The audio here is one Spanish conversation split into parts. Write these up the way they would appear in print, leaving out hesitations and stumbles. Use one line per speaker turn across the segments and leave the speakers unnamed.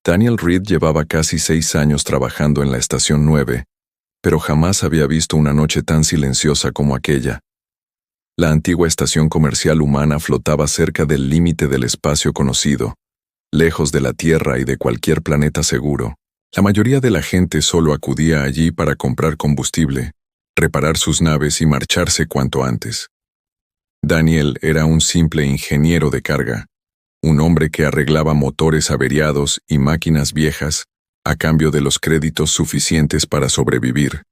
Daniel Reed llevaba casi 6 años trabajando en la Estación 9, pero jamás había visto una noche tan silenciosa como aquella. La antigua estación comercial humana flotaba cerca del límite del espacio conocido, lejos de la Tierra y de cualquier planeta seguro. La mayoría de la gente solo acudía allí para comprar combustible, reparar sus naves y marcharse cuanto antes. Daniel era un simple ingeniero de carga, un hombre que arreglaba motores averiados y máquinas viejas a cambio de los créditos suficientes para sobrevivir.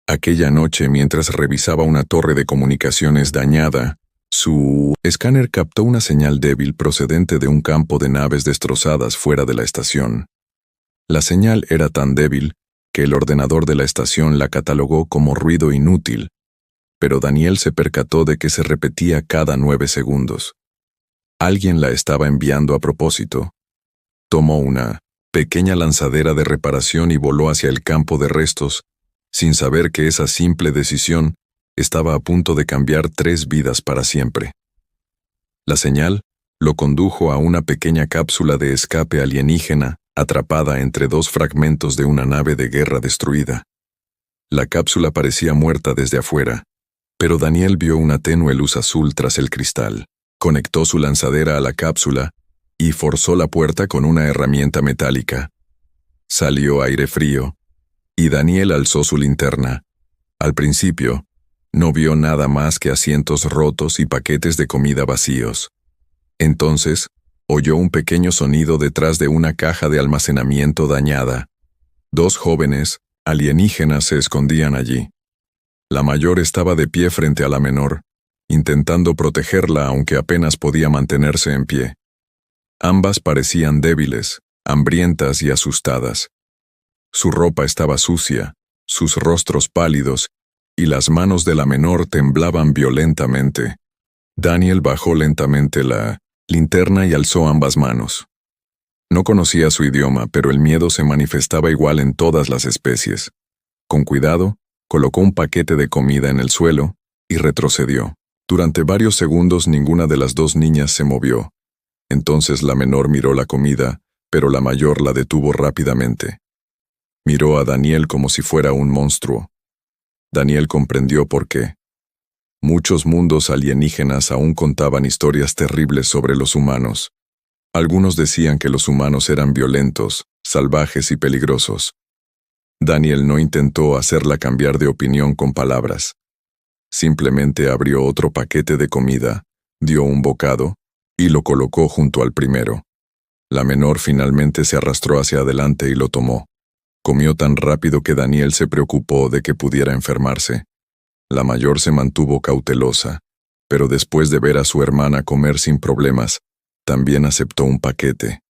Aquella noche, mientras revisaba una torre de comunicaciones dañada, su escáner captó una señal débil procedente de un campo de naves destrozadas fuera de la estación. La señal era tan débil que el ordenador de la estación la catalogó como ruido inútil, pero Daniel se percató de que se repetía cada 9 segundos. Alguien la estaba enviando a propósito. Tomó una pequeña lanzadera de reparación y voló hacia el campo de restos, sin saber que esa simple decisión estaba a punto de cambiar 3 vidas para siempre. La señal lo condujo a una pequeña cápsula de escape alienígena atrapada entre 2 fragmentos de una nave de guerra destruida. La cápsula parecía muerta desde afuera, pero Daniel vio una tenue luz azul tras el cristal. Conectó su lanzadera a la cápsula y forzó la puerta con una herramienta metálica. Salió aire frío, y Daniel alzó su linterna. Al principio, no vio nada más que asientos rotos y paquetes de comida vacíos. Entonces, oyó un pequeño sonido detrás de una caja de almacenamiento dañada. 2 jóvenes alienígenas se escondían allí. La mayor estaba de pie frente a la menor, intentando protegerla aunque apenas podía mantenerse en pie. Ambas parecían débiles, hambrientas y asustadas. Su ropa estaba sucia, sus rostros pálidos, y las manos de la menor temblaban violentamente. Daniel bajó lentamente la linterna y alzó ambas manos. No conocía su idioma, pero el miedo se manifestaba igual en todas las especies. Con cuidado, colocó un paquete de comida en el suelo y retrocedió. Durante varios segundos ninguna de las 2 niñas se movió. Entonces la menor miró la comida, pero la mayor la detuvo rápidamente. Miró a Daniel como si fuera un monstruo. Daniel comprendió por qué. Muchos mundos alienígenas aún contaban historias terribles sobre los humanos. Algunos decían que los humanos eran violentos, salvajes y peligrosos. Daniel no intentó hacerla cambiar de opinión con palabras. Simplemente abrió otro paquete de comida, dio un bocado y lo colocó junto al primero. La menor finalmente se arrastró hacia adelante y lo tomó. Comió tan rápido que Daniel se preocupó de que pudiera enfermarse. La mayor se mantuvo cautelosa, pero después de ver a su hermana comer sin problemas, también aceptó un paquete.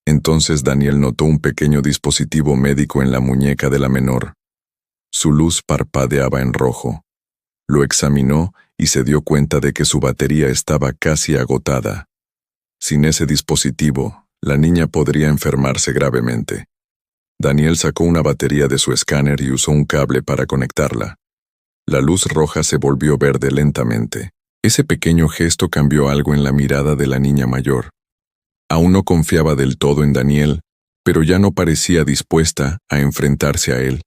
Entonces Daniel notó un pequeño dispositivo médico en la muñeca de la menor. Su luz parpadeaba en rojo. Lo examinó y se dio cuenta de que su batería estaba casi agotada. Sin ese dispositivo, la niña podría enfermarse gravemente. Daniel sacó una batería de su escáner y usó un cable para conectarla. La luz roja se volvió verde lentamente. Ese pequeño gesto cambió algo en la mirada de la niña mayor. Aún no confiaba del todo en Daniel, pero ya no parecía dispuesta a enfrentarse a él.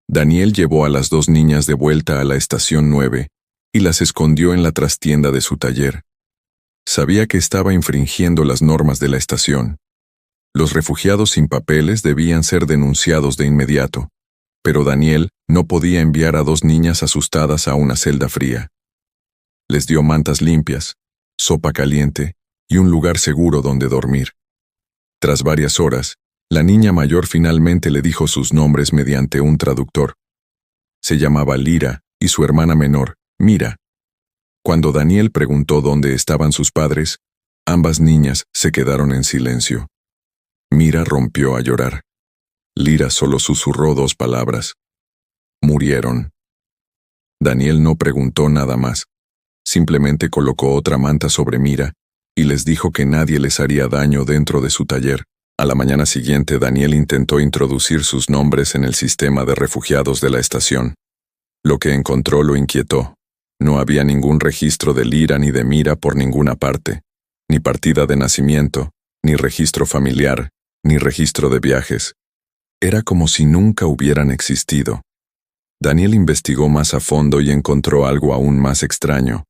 Daniel llevó a las 2 niñas de vuelta a la estación 9 y las escondió en la trastienda de su taller. Sabía que estaba infringiendo las normas de la estación. Los refugiados sin papeles debían ser denunciados de inmediato, pero Daniel no podía enviar a 2 niñas asustadas a una celda fría. Les dio mantas limpias, sopa caliente y un lugar seguro donde dormir. Tras varias horas, la niña mayor finalmente le dijo sus nombres mediante un traductor. Se llamaba Lyra y su hermana menor, Mira. Cuando Daniel preguntó dónde estaban sus padres, ambas niñas se quedaron en silencio. Mira rompió a llorar. Lyra solo susurró 2 palabras. Murieron. Daniel no preguntó nada más. Simplemente colocó otra manta sobre Mira y les dijo que nadie les haría daño dentro de su taller. A la mañana siguiente, Daniel intentó introducir sus nombres en el sistema de refugiados de la estación. Lo que encontró lo inquietó. No había ningún registro de Lyra ni de Mira por ninguna parte, ni partida de nacimiento, ni registro familiar, ni registro de viajes. Era como si nunca hubieran existido. Daniel investigó más a fondo y encontró algo aún más extraño.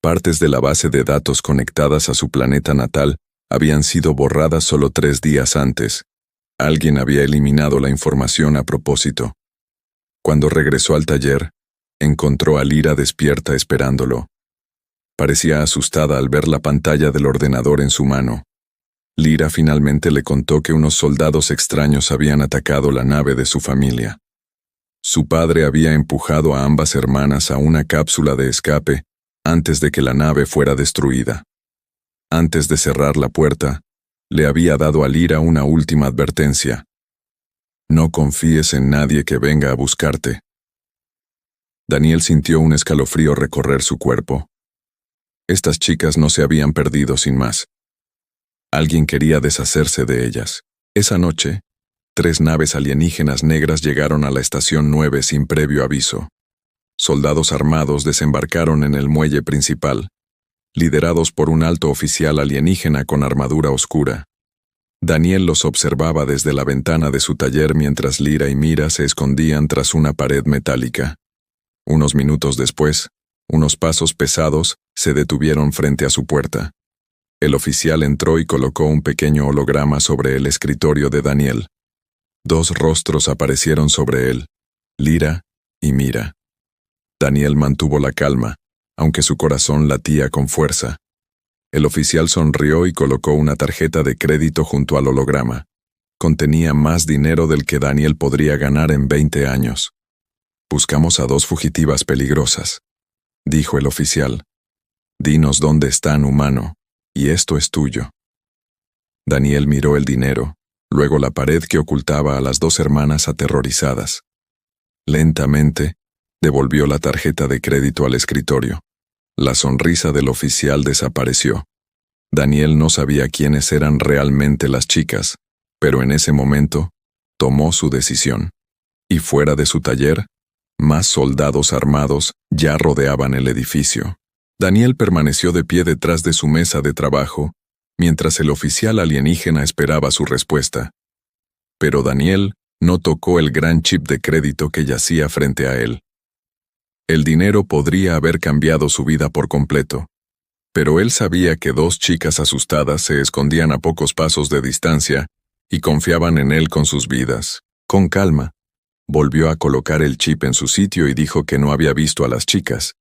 Partes de la base de datos conectadas a su planeta natal habían sido borradas solo 3 días antes. Alguien había eliminado la información a propósito. Cuando regresó al taller, encontró a Lyra despierta esperándolo. Parecía asustada al ver la pantalla del ordenador en su mano. Lyra finalmente le contó que unos soldados extraños habían atacado la nave de su familia. Su padre había empujado a ambas hermanas a una cápsula de escape antes de que la nave fuera destruida. Antes de cerrar la puerta, le había dado a Lyra una última advertencia. No confíes en nadie que venga a buscarte. Daniel sintió un escalofrío recorrer su cuerpo. Estas chicas no se habían perdido sin más. Alguien quería deshacerse de ellas. Esa noche, 3 naves alienígenas negras llegaron a la Estación 9 sin previo aviso. Soldados armados desembarcaron en el muelle principal, liderados por un alto oficial alienígena con armadura oscura. Daniel los observaba desde la ventana de su taller mientras Lyra y Mira se escondían tras una pared metálica. Unos minutos después, unos pasos pesados se detuvieron frente a su puerta. El oficial entró y colocó un pequeño holograma sobre el escritorio de Daniel. 2 rostros aparecieron sobre él, Lyra y Mira. Daniel mantuvo la calma, aunque su corazón latía con fuerza. El oficial sonrió y colocó una tarjeta de crédito junto al holograma. Contenía más dinero del que Daniel podría ganar en 20 años. Buscamos a 2 fugitivas peligrosas, dijo el oficial. Dinos dónde están, humano, y esto es tuyo. Daniel miró el dinero, luego la pared que ocultaba a las 2 hermanas aterrorizadas. Lentamente, devolvió la tarjeta de crédito al escritorio. La sonrisa del oficial desapareció. Daniel no sabía quiénes eran realmente las chicas, pero en ese momento, tomó su decisión. Y fuera de su taller, más soldados armados ya rodeaban el edificio. Daniel permaneció de pie detrás de su mesa de trabajo, mientras el oficial alienígena esperaba su respuesta. Pero Daniel no tocó el gran chip de crédito que yacía frente a él. El dinero podría haber cambiado su vida por completo, pero él sabía que 2 chicas asustadas se escondían a pocos pasos de distancia y confiaban en él con sus vidas. Con calma, volvió a colocar el chip en su sitio y dijo que no había visto a las chicas,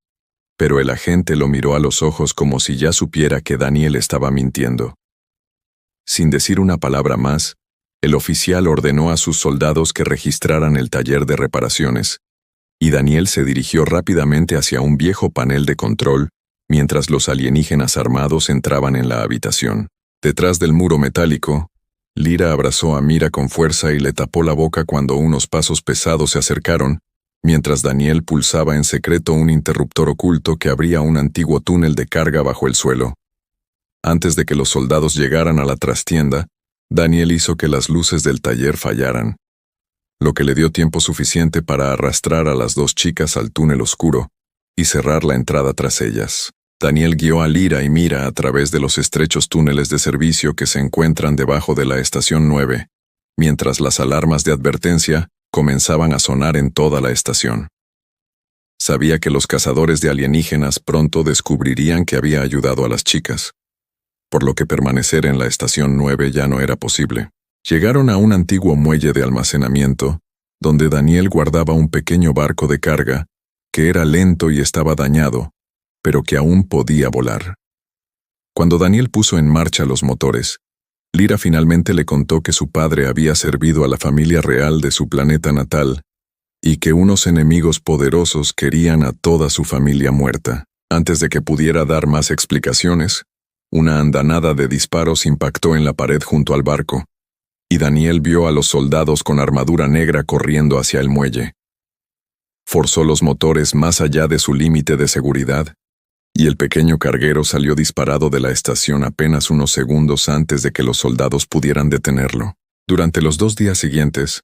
pero el agente lo miró a los ojos como si ya supiera que Daniel estaba mintiendo. Sin decir una palabra más, el oficial ordenó a sus soldados que registraran el taller de reparaciones, y Daniel se dirigió rápidamente hacia un viejo panel de control mientras los alienígenas armados entraban en la habitación. Detrás del muro metálico, Lyra abrazó a Mira con fuerza y le tapó la boca cuando unos pasos pesados se acercaron, mientras Daniel pulsaba en secreto un interruptor oculto que abría un antiguo túnel de carga bajo el suelo. Antes de que los soldados llegaran a la trastienda, Daniel hizo que las luces del taller fallaran, lo que le dio tiempo suficiente para arrastrar a las 2 chicas al túnel oscuro y cerrar la entrada tras ellas. Daniel guió a Lyra y Mira a través de los estrechos túneles de servicio que se encuentran debajo de la Estación 9, mientras las alarmas de advertencia comenzaban a sonar en toda la estación. Sabía que los cazadores de alienígenas pronto descubrirían que había ayudado a las chicas, por lo que permanecer en la Estación 9 ya no era posible. Llegaron a un antiguo muelle de almacenamiento, donde Daniel guardaba un pequeño barco de carga, que era lento y estaba dañado, pero que aún podía volar. Cuando Daniel puso en marcha los motores, Lyra finalmente le contó que su padre había servido a la familia real de su planeta natal, y que unos enemigos poderosos querían a toda su familia muerta. Antes de que pudiera dar más explicaciones, una andanada de disparos impactó en la pared junto al barco, y Daniel vio a los soldados con armadura negra corriendo hacia el muelle. Forzó los motores más allá de su límite de seguridad, y el pequeño carguero salió disparado de la estación apenas unos segundos antes de que los soldados pudieran detenerlo. Durante los 2 días siguientes,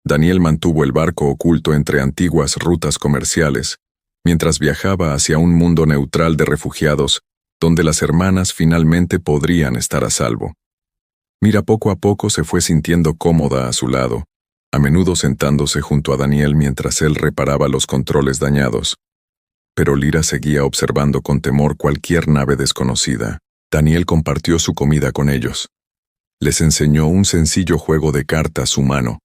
Daniel mantuvo el barco oculto entre antiguas rutas comerciales, mientras viajaba hacia un mundo neutral de refugiados, donde las hermanas finalmente podrían estar a salvo. Mira poco a poco se fue sintiendo cómoda a su lado, a menudo sentándose junto a Daniel mientras él reparaba los controles dañados. Pero Lyra seguía observando con temor cualquier nave desconocida. Daniel compartió su comida con ellos. Les enseñó un sencillo juego de cartas humano,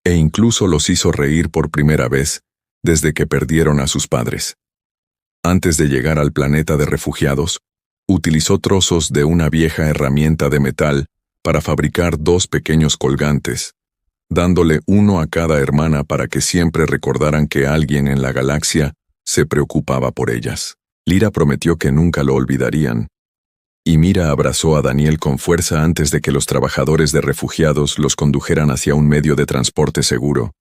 e incluso los hizo reír por primera vez desde que perdieron a sus padres. Antes de llegar al planeta de refugiados, utilizó trozos de una vieja herramienta de metal para fabricar 2 pequeños colgantes, dándole uno a cada hermana para que siempre recordaran que alguien en la galaxia se preocupaba por ellas. Lyra prometió que nunca lo olvidarían, y Mira abrazó a Daniel con fuerza antes de que los trabajadores de refugiados los condujeran hacia un medio de transporte seguro.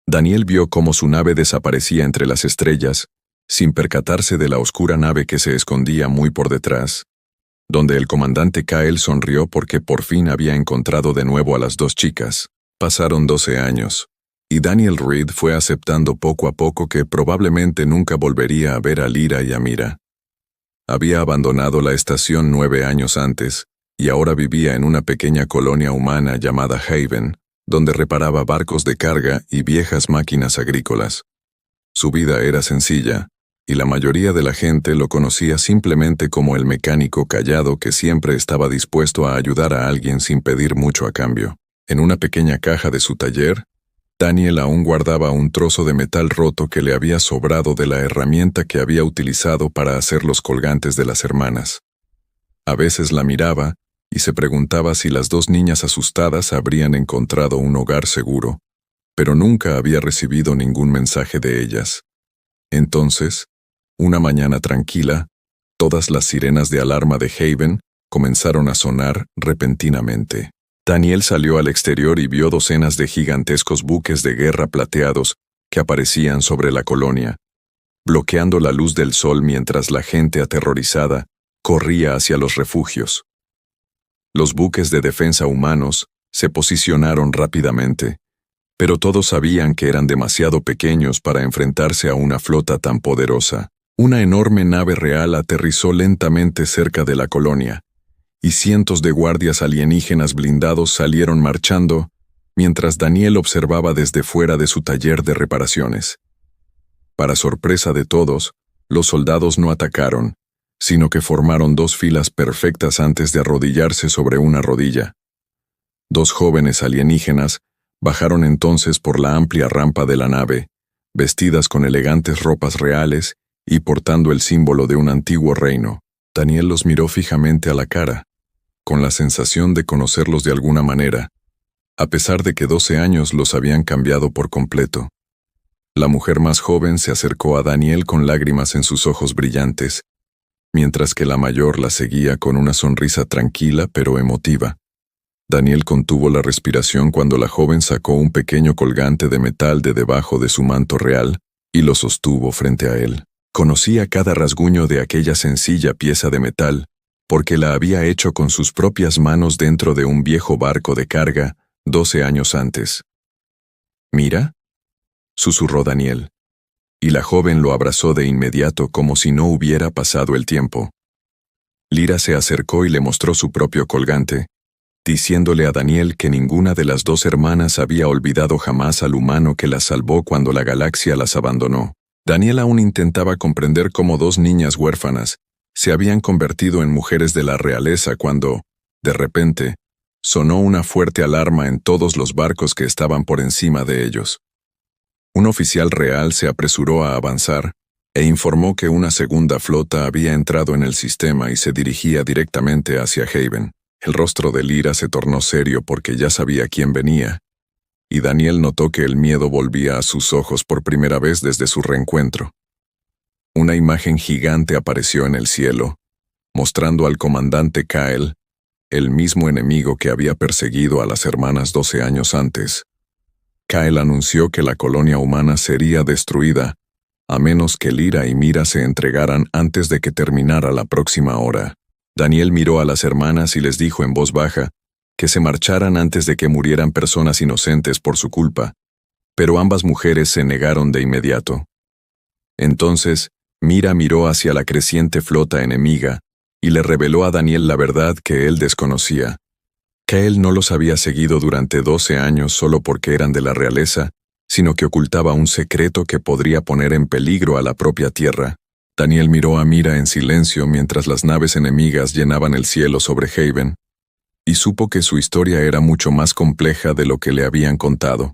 Daniel vio cómo su nave desaparecía entre las estrellas, sin percatarse de la oscura nave que se escondía muy por detrás, donde el comandante Kyle sonrió porque por fin había encontrado de nuevo a las 2 chicas. Pasaron 12 años, y Daniel Reed fue aceptando poco a poco que probablemente nunca volvería a ver a Lyra y a Mira. Había abandonado la estación 9 años antes, y ahora vivía en una pequeña colonia humana llamada Haven, donde reparaba barcos de carga y viejas máquinas agrícolas. Su vida era sencilla, y la mayoría de la gente lo conocía simplemente como el mecánico callado que siempre estaba dispuesto a ayudar a alguien sin pedir mucho a cambio. En una pequeña caja de su taller, Daniel aún guardaba un trozo de metal roto que le había sobrado de la herramienta que había utilizado para hacer los colgantes de las hermanas. A veces la miraba y se preguntaba si las 2 niñas asustadas habrían encontrado un hogar seguro, pero nunca había recibido ningún mensaje de ellas. Entonces, una mañana tranquila, todas las sirenas de alarma de Haven comenzaron a sonar repentinamente. Daniel salió al exterior y vio docenas de gigantescos buques de guerra plateados que aparecían sobre la colonia, bloqueando la luz del sol mientras la gente aterrorizada corría hacia los refugios. Los buques de defensa humanos se posicionaron rápidamente, pero todos sabían que eran demasiado pequeños para enfrentarse a una flota tan poderosa. Una enorme nave real aterrizó lentamente cerca de la colonia, y cientos de guardias alienígenas blindados salieron marchando, mientras Daniel observaba desde fuera de su taller de reparaciones. Para sorpresa de todos, los soldados no atacaron, sino que formaron 2 filas perfectas antes de arrodillarse sobre una rodilla. 2 jóvenes alienígenas bajaron entonces por la amplia rampa de la nave, vestidas con elegantes ropas reales y portando el símbolo de un antiguo reino. Daniel los miró fijamente a la cara, con la sensación de conocerlos de alguna manera, a pesar de que 12 años los habían cambiado por completo. La mujer más joven se acercó a Daniel con lágrimas en sus ojos brillantes, mientras que la mayor la seguía con una sonrisa tranquila pero emotiva. Daniel contuvo la respiración cuando la joven sacó un pequeño colgante de metal de debajo de su manto real y lo sostuvo frente a él. Conocía cada rasguño de aquella sencilla pieza de metal, porque la había hecho con sus propias manos dentro de un viejo barco de carga 12 años antes. «¿Mira?», susurró Daniel, y la joven lo abrazó de inmediato como si no hubiera pasado el tiempo. Lyra se acercó y le mostró su propio colgante, diciéndole a Daniel que ninguna de las 2 hermanas había olvidado jamás al humano que las salvó cuando la galaxia las abandonó. Daniel aún intentaba comprender cómo 2 niñas huérfanas se habían convertido en mujeres de la realeza cuando, de repente, sonó una fuerte alarma en todos los barcos que estaban por encima de ellos. Un oficial real se apresuró a avanzar e informó que una segunda flota había entrado en el sistema y se dirigía directamente hacia Haven. El rostro de Lyra se tornó serio porque ya sabía quién venía, y Daniel notó que el miedo volvía a sus ojos por primera vez desde su reencuentro. Una imagen gigante apareció en el cielo, mostrando al comandante Kyle, el mismo enemigo que había perseguido a las hermanas 12 años antes. Kyle anunció que la colonia humana sería destruida, a menos que Lyra y Mira se entregaran antes de que terminara la próxima hora. Daniel miró a las hermanas y les dijo en voz baja que se marcharan antes de que murieran personas inocentes por su culpa, pero ambas mujeres se negaron de inmediato. Entonces, Mira miró hacia la creciente flota enemiga y le reveló a Daniel la verdad que él desconocía. Kael no los había seguido durante 12 años solo porque eran de la realeza, sino que ocultaba un secreto que podría poner en peligro a la propia tierra. Daniel miró a Mira en silencio mientras las naves enemigas llenaban el cielo sobre Haven, y supo que su historia era mucho más compleja de lo que le habían contado.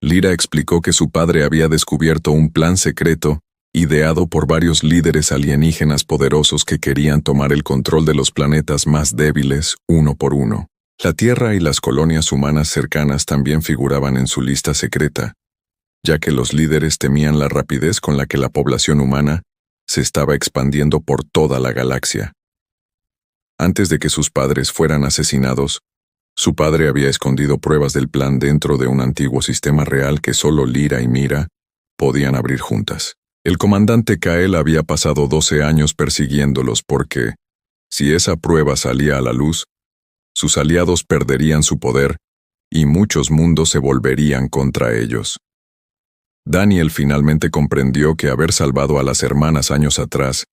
Lyra explicó que su padre había descubierto un plan secreto ideado por varios líderes alienígenas poderosos que querían tomar el control de los planetas más débiles uno por uno. La Tierra y las colonias humanas cercanas también figuraban en su lista secreta, ya que los líderes temían la rapidez con la que la población humana se estaba expandiendo por toda la galaxia. Antes de que sus padres fueran asesinados, su padre había escondido pruebas del plan dentro de un antiguo sistema real que solo Lyra y Mira podían abrir juntas. El comandante Kael había pasado 12 años persiguiéndolos porque, si esa prueba salía a la luz, sus aliados perderían su poder y muchos mundos se volverían contra ellos. Daniel finalmente comprendió que haber salvado a las hermanas años atrás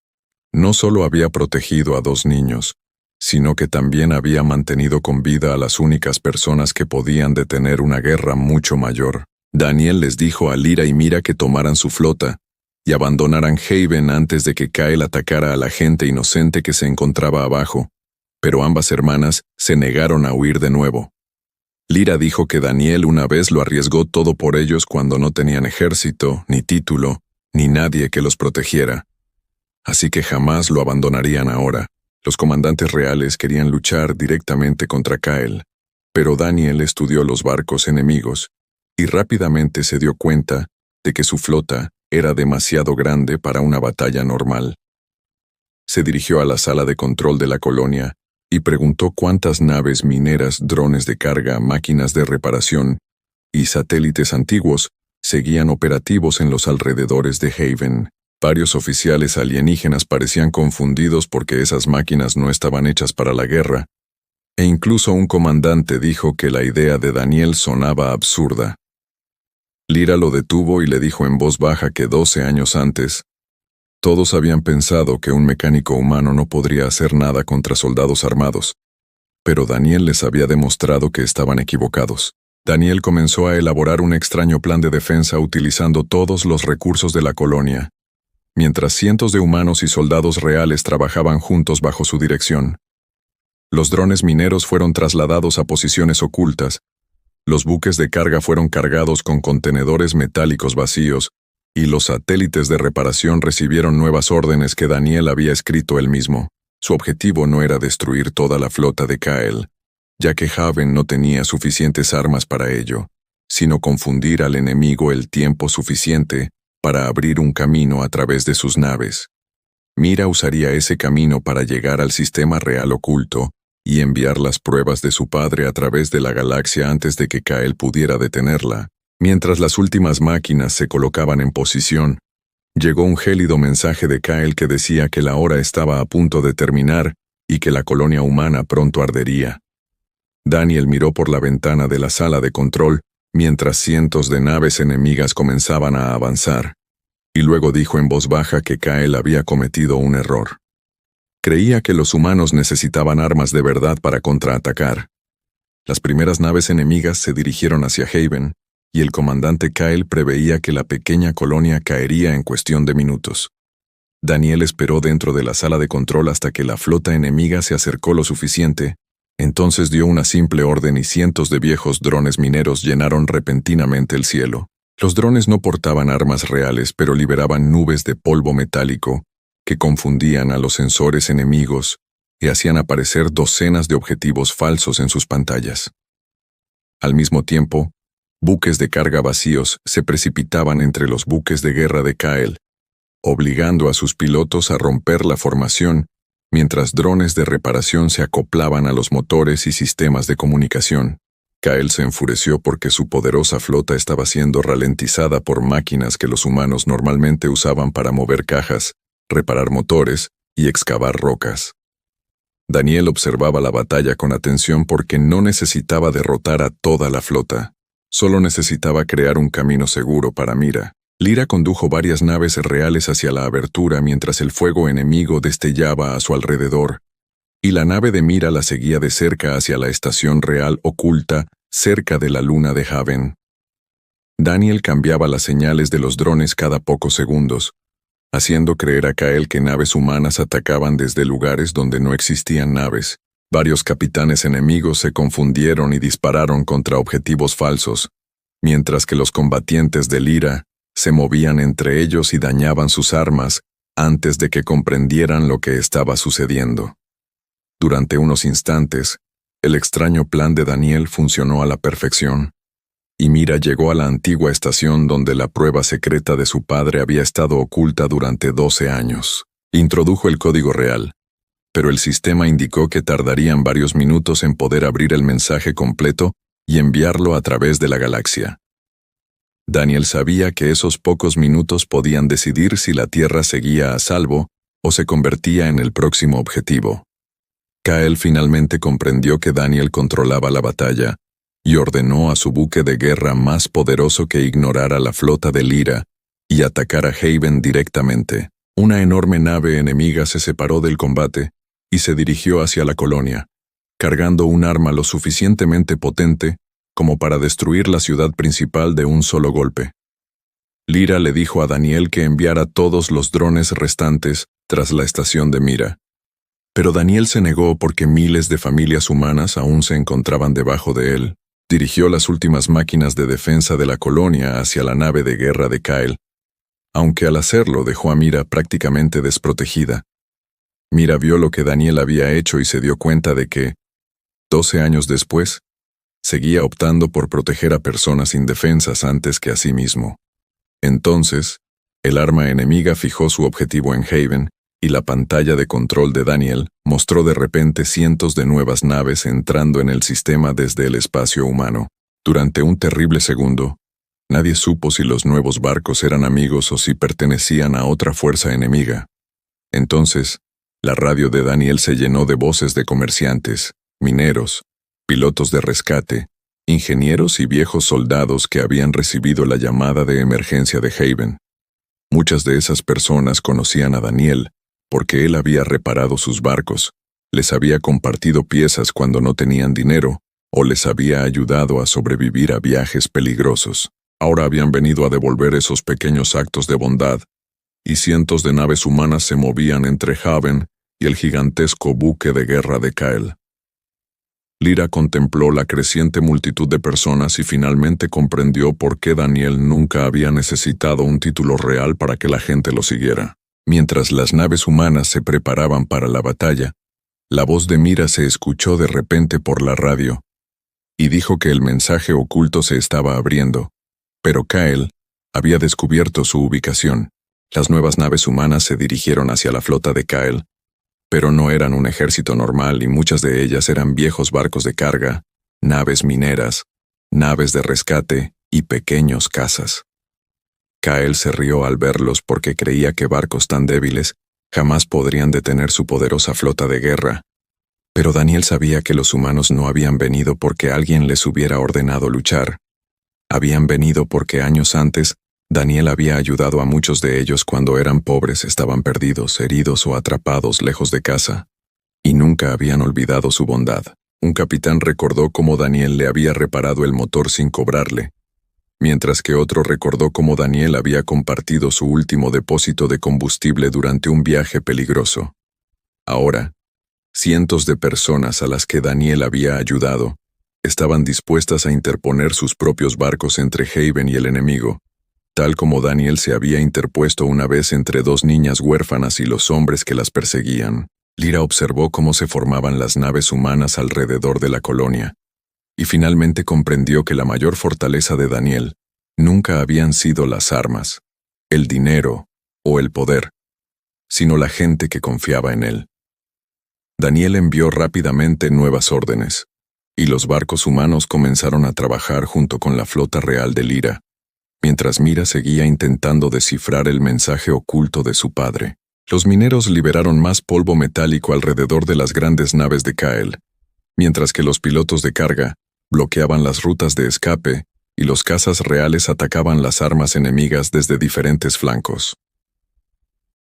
no solo había protegido a 2 niños, sino que también había mantenido con vida a las únicas personas que podían detener una guerra mucho mayor. Daniel les dijo a Lyra y Mira que tomaran su flota y abandonaran Haven antes de que Kael atacara a la gente inocente que se encontraba abajo, pero ambas hermanas se negaron a huir de nuevo. Lyra dijo que Daniel una vez lo arriesgó todo por ellos cuando no tenían ejército, ni título, ni nadie que los protegiera. Así que jamás lo abandonarían ahora. Los comandantes reales querían luchar directamente contra Kael, pero Daniel estudió los barcos enemigos y rápidamente se dio cuenta de que su flota era demasiado grande para una batalla normal. Se dirigió a la sala de control de la colonia y preguntó cuántas naves mineras, drones de carga, máquinas de reparación y satélites antiguos seguían operativos en los alrededores de Haven. Varios oficiales alienígenas parecían confundidos porque esas máquinas no estaban hechas para la guerra, e incluso un comandante dijo que la idea de Daniel sonaba absurda. Lyra lo detuvo y le dijo en voz baja que 12 años antes, todos habían pensado que un mecánico humano no podría hacer nada contra soldados armados, pero Daniel les había demostrado que estaban equivocados. Daniel comenzó a elaborar un extraño plan de defensa utilizando todos los recursos de la colonia, mientras cientos de humanos y soldados reales trabajaban juntos bajo su dirección. Los drones mineros fueron trasladados a posiciones ocultas, los buques de carga fueron cargados con contenedores metálicos vacíos, y los satélites de reparación recibieron nuevas órdenes que Daniel había escrito él mismo. Su objetivo no era destruir toda la flota de Kael, ya que Haven no tenía suficientes armas para ello, sino confundir al enemigo el tiempo suficiente para abrir un camino a través de sus naves. Mira usaría ese camino para llegar al sistema real oculto y enviar las pruebas de su padre a través de la galaxia antes de que Kael pudiera detenerla. Mientras las últimas máquinas se colocaban en posición, llegó un gélido mensaje de Kael que decía que la hora estaba a punto de terminar y que la colonia humana pronto ardería. Daniel miró por la ventana de la sala de control mientras cientos de naves enemigas comenzaban a avanzar, y luego dijo en voz baja que Kael había cometido un error. Creía que los humanos necesitaban armas de verdad para contraatacar. Las primeras naves enemigas se dirigieron hacia Haven, y el comandante Kael preveía que la pequeña colonia caería en cuestión de minutos. Daniel esperó dentro de la sala de control hasta que la flota enemiga se acercó lo suficiente. Entonces dio una simple orden y cientos de viejos drones mineros llenaron repentinamente el cielo. Los drones no portaban armas reales, pero liberaban nubes de polvo metálico que confundían a los sensores enemigos y hacían aparecer docenas de objetivos falsos en sus pantallas. Al mismo tiempo, buques de carga vacíos se precipitaban entre los buques de guerra de Kael, obligando a sus pilotos a romper la formación mientras drones de reparación se acoplaban a los motores y sistemas de comunicación. Kael se enfureció porque su poderosa flota estaba siendo ralentizada por máquinas que los humanos normalmente usaban para mover cajas, reparar motores y excavar rocas. Daniel observaba la batalla con atención porque no necesitaba derrotar a toda la flota, solo necesitaba crear un camino seguro para Mira. Lyra condujo varias naves reales hacia la abertura mientras el fuego enemigo destellaba a su alrededor, y la nave de Mira la seguía de cerca hacia la estación real oculta cerca de la luna de Haven. Daniel cambiaba las señales de los drones cada pocos segundos, haciendo creer a Kyle que naves humanas atacaban desde lugares donde no existían naves. Varios capitanes enemigos se confundieron y dispararon contra objetivos falsos, mientras que los combatientes de Lyra se movían entre ellos y dañaban sus armas antes de que comprendieran lo que estaba sucediendo. Durante unos instantes, el extraño plan de Daniel funcionó a la perfección, y Mira llegó a la antigua estación donde la prueba secreta de su padre había estado oculta durante 12 años. Introdujo el código real, pero el sistema indicó que tardarían varios minutos en poder abrir el mensaje completo y enviarlo a través de la galaxia. Daniel sabía que esos pocos minutos podían decidir si la Tierra seguía a salvo o se convertía en el próximo objetivo. Kyle finalmente comprendió que Daniel controlaba la batalla y ordenó a su buque de guerra más poderoso que ignorara la flota de Lyra y atacara Haven directamente. Una enorme nave enemiga se separó del combate y se dirigió hacia la colonia, cargando un arma lo suficientemente potente como para destruir la ciudad principal de un solo golpe. Lyra le dijo a Daniel que enviara todos los drones restantes tras la estación de Mira. Pero Daniel se negó porque miles de familias humanas aún se encontraban debajo de él. Dirigió las últimas máquinas de defensa de la colonia hacia la nave de guerra de Kyle, aunque al hacerlo dejó a Mira prácticamente desprotegida. Mira vio lo que Daniel había hecho y se dio cuenta de que, 12 años después, seguía optando por proteger a personas indefensas antes que a sí mismo. Entonces, el arma enemiga fijó su objetivo en Haven, y la pantalla de control de Daniel mostró de repente cientos de nuevas naves entrando en el sistema desde el espacio humano. Durante un terrible segundo, nadie supo si los nuevos barcos eran amigos o si pertenecían a otra fuerza enemiga. Entonces, la radio de Daniel se llenó de voces de comerciantes, mineros, pilotos de rescate, ingenieros y viejos soldados que habían recibido la llamada de emergencia de Haven. Muchas de esas personas conocían a Daniel, porque él había reparado sus barcos, les había compartido piezas cuando no tenían dinero, o les había ayudado a sobrevivir a viajes peligrosos. Ahora habían venido a devolver esos pequeños actos de bondad, y cientos de naves humanas se movían entre Haven y el gigantesco buque de guerra de Kyle. Lyra contempló la creciente multitud de personas y finalmente comprendió por qué Daniel nunca había necesitado un título real para que la gente lo siguiera. Mientras las naves humanas se preparaban para la batalla, la voz de Mira se escuchó de repente por la radio, y dijo que el mensaje oculto se estaba abriendo, pero Kyle había descubierto su ubicación. Las nuevas naves humanas se dirigieron hacia la flota de Kyle, pero no eran un ejército normal y muchas de ellas eran viejos barcos de carga, naves mineras, naves de rescate y pequeños cazas. Kyle se rió al verlos porque creía que barcos tan débiles jamás podrían detener su poderosa flota de guerra. Pero Daniel sabía que los humanos no habían venido porque alguien les hubiera ordenado luchar. Habían venido porque años antes Daniel había ayudado a muchos de ellos cuando eran pobres, estaban perdidos, heridos o atrapados lejos de casa, y nunca habían olvidado su bondad. Un capitán recordó cómo Daniel le había reparado el motor sin cobrarle, mientras que otro recordó cómo Daniel había compartido su último depósito de combustible durante un viaje peligroso. Ahora, cientos de personas a las que Daniel había ayudado estaban dispuestas a interponer sus propios barcos entre Haven y el enemigo, tal como Daniel se había interpuesto una vez entre dos niñas huérfanas y los hombres que las perseguían. Lyra observó cómo se formaban las naves humanas alrededor de la colonia, y finalmente comprendió que la mayor fortaleza de Daniel nunca habían sido las armas, el dinero o el poder, sino la gente que confiaba en él. Daniel envió rápidamente nuevas órdenes, y los barcos humanos comenzaron a trabajar junto con la flota real de Lyra, mientras Mira seguía intentando descifrar el mensaje oculto de su padre. Los mineros liberaron más polvo metálico alrededor de las grandes naves de Kyle, mientras que los pilotos de carga bloqueaban las rutas de escape y los cazas reales atacaban las armas enemigas desde diferentes flancos.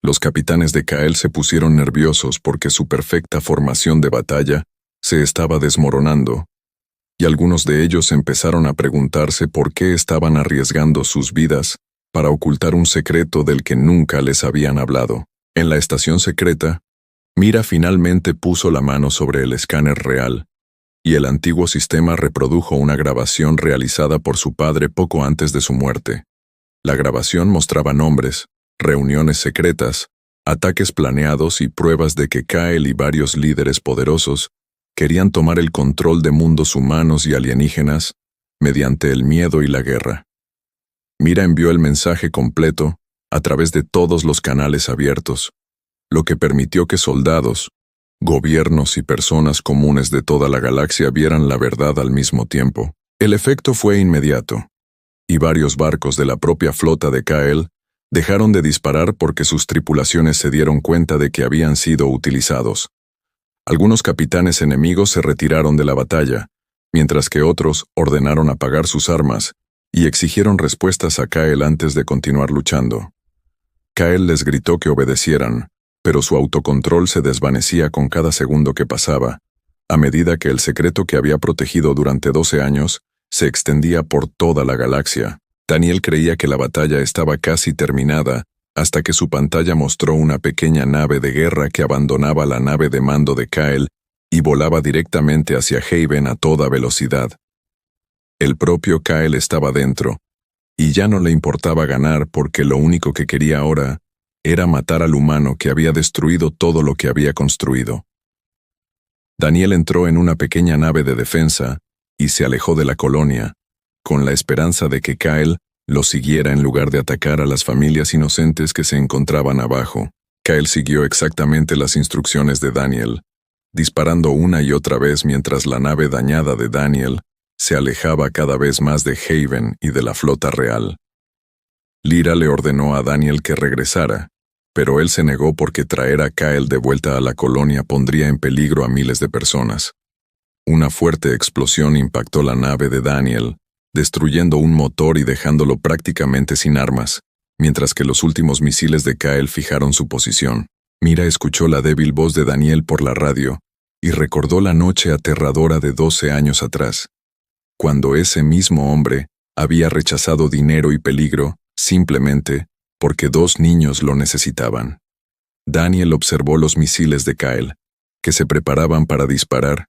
Los capitanes de Kael se pusieron nerviosos porque su perfecta formación de batalla se estaba desmoronando, y algunos de ellos empezaron a preguntarse por qué estaban arriesgando sus vidas para ocultar un secreto del que nunca les habían hablado. En la estación secreta, Mira finalmente puso la mano sobre el escáner real, y el antiguo sistema reprodujo una grabación realizada por su padre poco antes de su muerte. La grabación mostraba nombres, reuniones secretas, ataques planeados y pruebas de que Kael y varios líderes poderosos querían tomar el control de mundos humanos y alienígenas mediante el miedo y la guerra. Mira envió el mensaje completo a través de todos los canales abiertos, lo que permitió que soldados, gobiernos y personas comunes de toda la galaxia vieran la verdad al mismo tiempo. El efecto fue inmediato, y varios barcos de la propia flota de Kael dejaron de disparar porque sus tripulaciones se dieron cuenta de que habían sido utilizados. Algunos capitanes enemigos se retiraron de la batalla, mientras que otros ordenaron apagar sus armas y exigieron respuestas a Kael antes de continuar luchando. Kael les gritó que obedecieran, pero su autocontrol se desvanecía con cada segundo que pasaba, a medida que el secreto que había protegido durante 12 años se extendía por toda la galaxia. Daniel creía que la batalla estaba casi terminada, hasta que su pantalla mostró una pequeña nave de guerra que abandonaba la nave de mando de Kael y volaba directamente hacia Haven a toda velocidad. El propio Kael estaba dentro, y ya no le importaba ganar porque lo único que quería ahora era matar al humano que había destruido todo lo que había construido. Daniel entró en una pequeña nave de defensa y se alejó de la colonia, con la esperanza de que Kael lo siguiera en lugar de atacar a las familias inocentes que se encontraban abajo. Kael siguió exactamente las instrucciones de Daniel, disparando una y otra vez mientras la nave dañada de Daniel se alejaba cada vez más de Haven y de la flota real. Lyra le ordenó a Daniel que regresara, pero él se negó porque traer a Kael de vuelta a la colonia pondría en peligro a miles de personas. Una fuerte explosión impactó la nave de Daniel, destruyendo un motor y dejándolo prácticamente sin armas, mientras que los últimos misiles de Kael fijaron su posición. Mira escuchó la débil voz de Daniel por la radio y recordó la noche aterradora de 12 años atrás, cuando ese mismo hombre había rechazado dinero y peligro simplemente porque 2 niños lo necesitaban. Daniel observó los misiles de Kael, que se preparaban para disparar,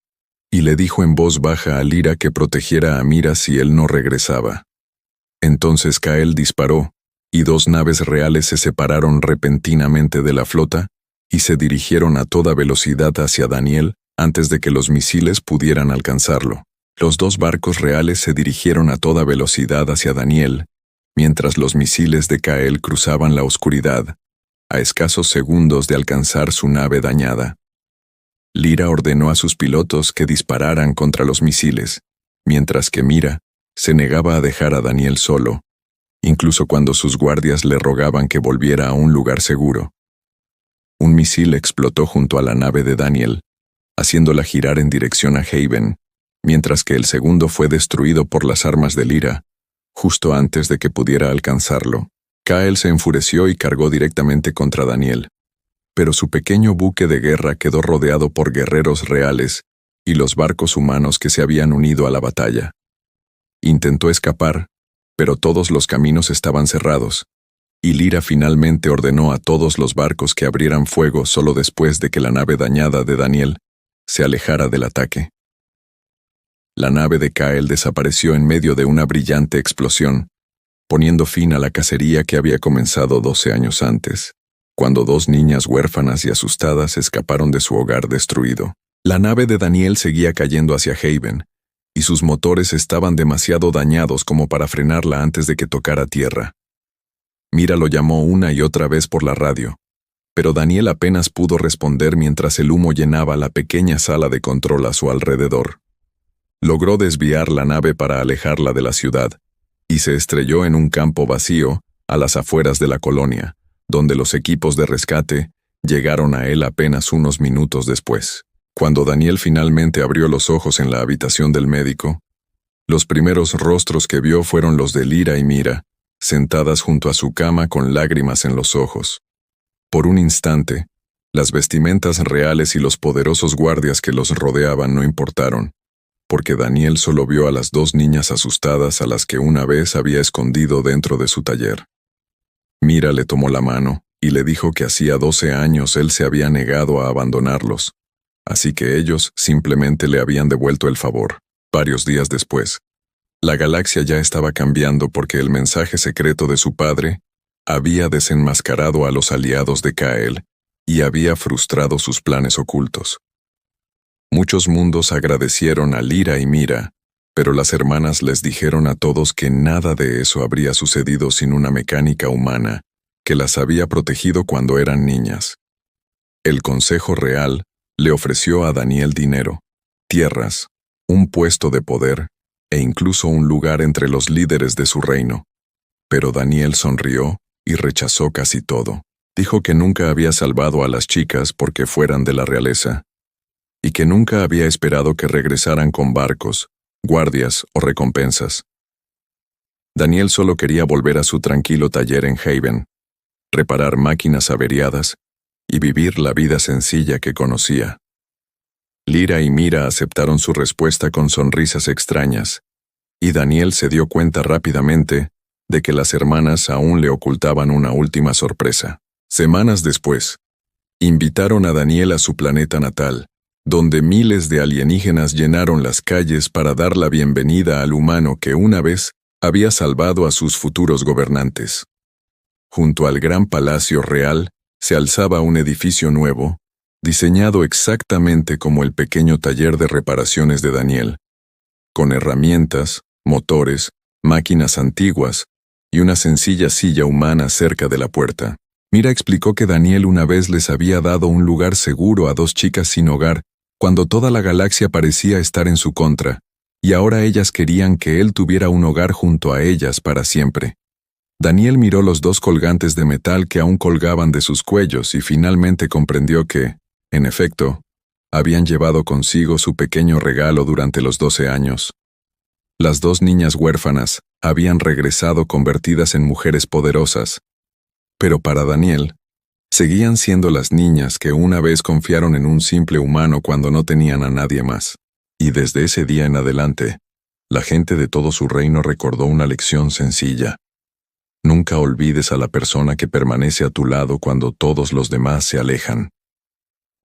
y le dijo en voz baja a Lyra que protegiera a Mira si él no regresaba. Entonces Kael disparó, y 2 naves reales se separaron repentinamente de la flota y se dirigieron a toda velocidad hacia Daniel antes de que los misiles pudieran alcanzarlo. Los 2 barcos reales se dirigieron a toda velocidad hacia Daniel, mientras los misiles de Kael cruzaban la oscuridad, a escasos segundos de alcanzar su nave dañada. Lyra ordenó a sus pilotos que dispararan contra los misiles, mientras que Mira se negaba a dejar a Daniel solo, incluso cuando sus guardias le rogaban que volviera a un lugar seguro. Un misil explotó junto a la nave de Daniel, haciéndola girar en dirección a Haven, mientras que el segundo fue destruido por las armas de Lyra, justo antes de que pudiera alcanzarlo. Kael se enfureció y cargó directamente contra Daniel, pero su pequeño buque de guerra quedó rodeado por guerreros reales y los barcos humanos que se habían unido a la batalla. Intentó escapar, pero todos los caminos estaban cerrados, y Lyra finalmente ordenó a todos los barcos que abrieran fuego solo después de que la nave dañada de Daniel se alejara del ataque. La nave de Kael desapareció en medio de una brillante explosión, poniendo fin a la cacería que había comenzado 12 años antes, cuando 2 niñas huérfanas y asustadas escaparon de su hogar destruido. La nave de Daniel seguía cayendo hacia Haven, y sus motores estaban demasiado dañados como para frenarla antes de que tocara tierra. Mira lo llamó una y otra vez por la radio, pero Daniel apenas pudo responder mientras el humo llenaba la pequeña sala de control a su alrededor. Logró desviar la nave para alejarla de la ciudad, y se estrelló en un campo vacío a las afueras de la colonia, donde los equipos de rescate llegaron a él apenas unos minutos después. Cuando Daniel finalmente abrió los ojos en la habitación del médico, los primeros rostros que vio fueron los de Lyra y Mira, sentadas junto a su cama con lágrimas en los ojos. Por un instante, las vestimentas reales y los poderosos guardias que los rodeaban no importaron, porque Daniel solo vio a las dos niñas asustadas a las que una vez había escondido dentro de su taller. Mira le tomó la mano y le dijo que hacía 12 años él se había negado a abandonarlos, así que ellos simplemente le habían devuelto el favor. Varios días después, la galaxia ya estaba cambiando porque el mensaje secreto de su padre había desenmascarado a los aliados de Kael y había frustrado sus planes ocultos. Muchos mundos agradecieron a Lyra y Mira, pero las hermanas les dijeron a todos que nada de eso habría sucedido sin una mecánica humana que las había protegido cuando eran niñas. El Consejo Real le ofreció a Daniel dinero, tierras, un puesto de poder e incluso un lugar entre los líderes de su reino. Pero Daniel sonrió y rechazó casi todo. Dijo que nunca había salvado a las chicas porque fueran de la realeza, y que nunca había esperado que regresaran con barcos, guardias o recompensas. Daniel solo quería volver a su tranquilo taller en Haven, reparar máquinas averiadas y vivir la vida sencilla que conocía. Lyra y Mira aceptaron su respuesta con sonrisas extrañas, y Daniel se dio cuenta rápidamente de que las hermanas aún le ocultaban una última sorpresa. Semanas después, invitaron a Daniel a su planeta natal, donde miles de alienígenas llenaron las calles para dar la bienvenida al humano que una vez había salvado a sus futuros gobernantes. Junto al gran palacio real se alzaba un edificio nuevo, diseñado exactamente como el pequeño taller de reparaciones de Daniel, con herramientas, motores, máquinas antiguas y una sencilla silla humana cerca de la puerta. Mira explicó que Daniel una vez les había dado un lugar seguro a dos chicas sin hogar cuando toda la galaxia parecía estar en su contra, y ahora ellas querían que él tuviera un hogar junto a ellas para siempre. Daniel miró los dos colgantes de metal que aún colgaban de sus cuellos y finalmente comprendió que, en efecto, habían llevado consigo su pequeño regalo durante los 12 años. Las dos niñas huérfanas habían regresado convertidas en mujeres poderosas, pero para Daniel, seguían siendo las niñas que una vez confiaron en un simple humano cuando no tenían a nadie más. Y desde ese día en adelante, la gente de todo su reino recordó una lección sencilla. Nunca olvides a la persona que permanece a tu lado cuando todos los demás se alejan.